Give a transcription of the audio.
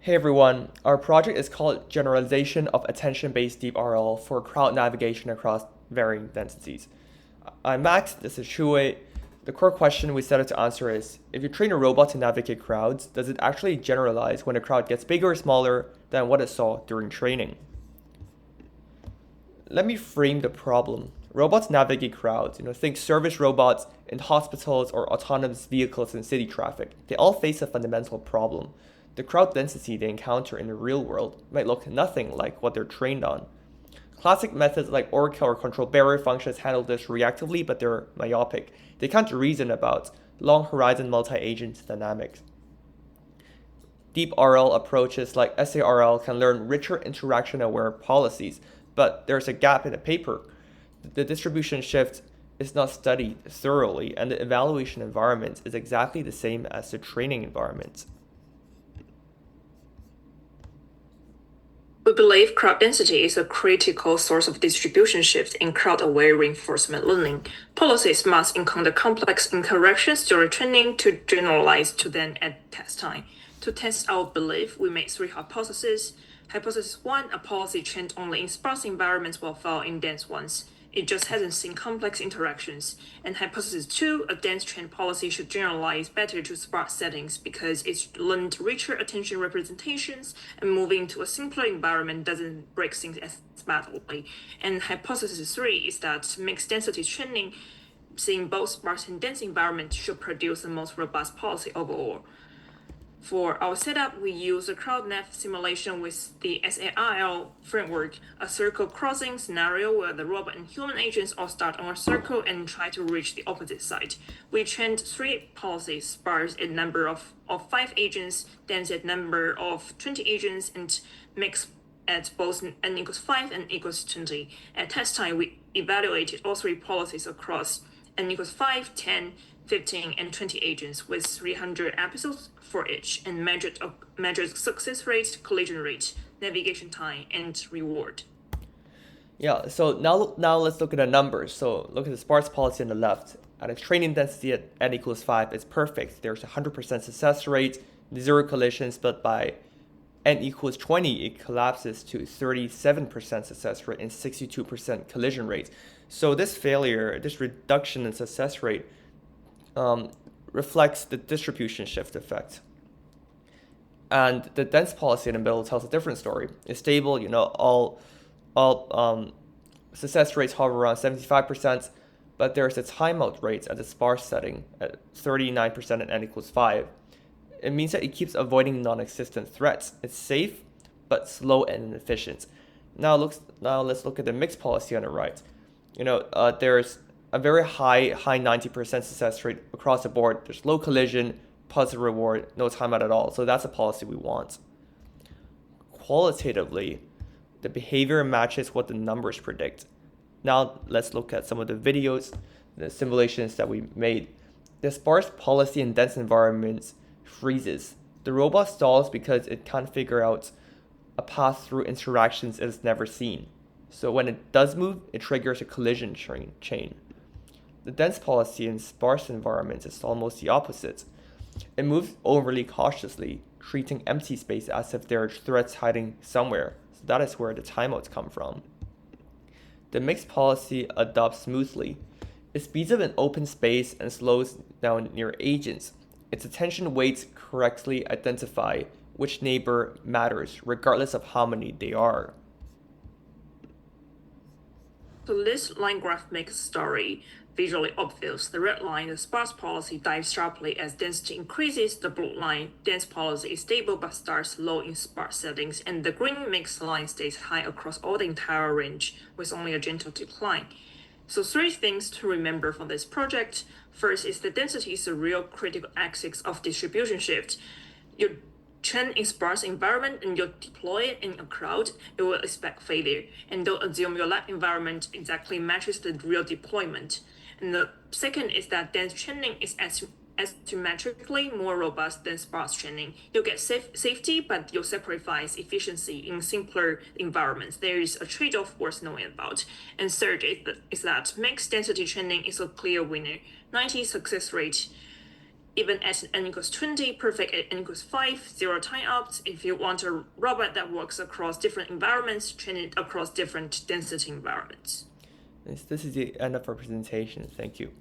Hey everyone, our project is called Generalization of Attention-Based Deep RL for Crowd Navigation Across Varying Densities. I'm Max, this is Shuwei. The core question we set out to answer is, if you train a robot to navigate crowds, does it actually generalize when a crowd gets bigger or smaller than what it saw during training? Let me frame the problem. Robots navigate crowds. Think service robots in hospitals or autonomous vehicles in city traffic. They all face a fundamental problem. The crowd density they encounter in the real world might look nothing like what they're trained on. Classic methods like Oracle or control barrier functions handle this reactively, but they're myopic. They can't reason about long horizon multi-agent dynamics. Deep RL approaches like SARL can learn richer interaction aware policies, but there's a gap in the paper. The distribution shift is not studied thoroughly, and the evaluation environment is exactly the same as the training environment. We believe crowd density is a critical source of distribution shift in crowd-aware reinforcement learning. Policies must encounter complex interactions during training to generalize to them at test time. To test our belief, we made three hypotheses. Hypothesis 1, a policy trained only in sparse environments will fail in dense ones. It just hasn't seen complex interactions. And hypothesis 2, a dense trained policy should generalize better to sparse settings because it's learned richer attention representations, and moving to a simpler environment doesn't break things as badly. And hypothesis 3 is that mixed density training, seeing both sparse and dense environments, should produce the most robust policy overall. For our setup, we use a CrowdNav simulation with the SARL framework, a circle crossing scenario where the robot and human agents all start on a circle and try to reach the opposite side. We trained three policies: sparse at number of 5 agents, dense at number of 20 agents, and mixed at both n equals 5 and equals 20. At test time, we evaluated all three policies across n equals 5, 10, 15, and 20 agents with 300 episodes for each, and measured success rate, collision rate, navigation time, and reward. Yeah, so now let's look at the numbers. So look at the sparse policy on the left. At a training density at n equals 5, it's perfect. There's a 100% success rate, zero collisions, but by n equals 20, it collapses to 37% success rate and 62% collision rate. So this reduction in success rate reflects the distribution shift effect. And the dense policy in the middle tells a different story. It's stable, all success rates hover around 75%, but there's a timeout rate at the sparse setting at 39% at n equals 5. It means that it keeps avoiding non-existent threats. It's safe, but slow and inefficient. Now let's look at the mixed policy on the right. There's a very high 90% success rate across the board. There's low collision, positive reward, no timeout at all. So that's a policy we want. Qualitatively, the behavior matches what the numbers predict. Now let's look at some of the videos, the simulations that we made. The sparse policy in dense environments freezes. The robot stalls because it can't figure out a path through interactions it has never seen. So when it does move, it triggers a collision chain. The dense policy in sparse environments is almost the opposite. It moves overly cautiously, treating empty space as if there are threats hiding somewhere. So that is where the timeouts come from. The mixed policy adopts smoothly. It speeds up in open space and slows down near agents. Its attention weights correctly identify which neighbor matters, regardless of how many they are. So this line graph makes the story visually obvious. The red line, the sparse policy, dives sharply as density increases. The blue line, dense policy, is stable but starts low in sparse settings. And the green mixed line stays high across all the entire range with only a gentle decline. So 3 things to remember from this project. First is the density is the real critical axis of distribution shift. You train in sparse environment and you deploy it in a crowd, you will expect failure. And don't assume your lab environment exactly matches the real deployment. And the second is that dense training is asymmetrically more robust than sparse training. You get safety, but you sacrifice efficiency in simpler environments. There is a trade-off worth knowing about. And third is that mixed density training is a clear winner. 90 success rate even at n equals 20, perfect at n equals 5, 0 tie-ups. If you want a robot that works across different environments, train it across different density environments. This is the end of our presentation. Thank you.